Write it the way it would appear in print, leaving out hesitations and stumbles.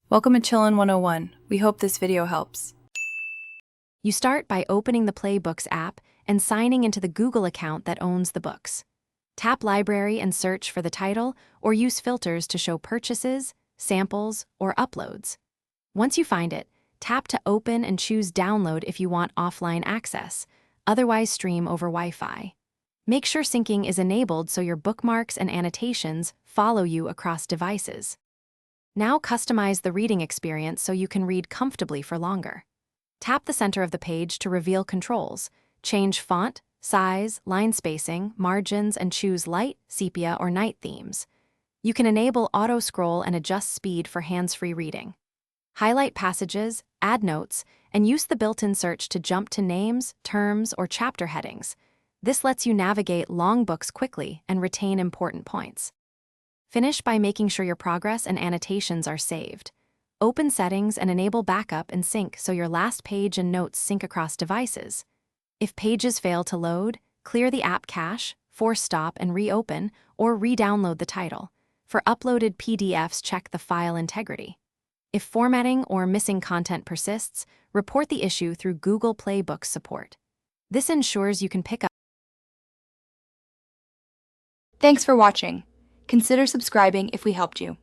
Welcome to Chillin' 101. We hope this video helps. You start by opening the Playbooks app and signing into the Google account that owns the books. Tap Library and search for the title, or use filters to show purchases, samples, or uploads. Once you find it, tap to open and choose Download if you want offline access, otherwise stream over Wi-Fi. Make sure syncing is enabled so your bookmarks and annotations follow you across devices. Now customize the reading experience so you can read comfortably for longer. Tap the center of the page to reveal controls. Change font, size, line spacing, margins, and choose light, sepia, or night themes. You can enable auto-scroll and adjust speed for hands-free reading. Highlight passages, add notes, and use the built-in search to jump to names, terms, or chapter headings. This lets you navigate long books quickly and retain important points. Finish by making sure your progress and annotations are saved. Open Settings and enable backup and sync so your last page and notes sync across devices. If pages fail to load, clear the app cache, force stop and reopen, or re-download the title. For uploaded PDFs, check the file integrity. If formatting or missing content persists, report the issue through Google Play Books support. This ensures you can pick up. Thanks for watching. Consider subscribing if we helped you.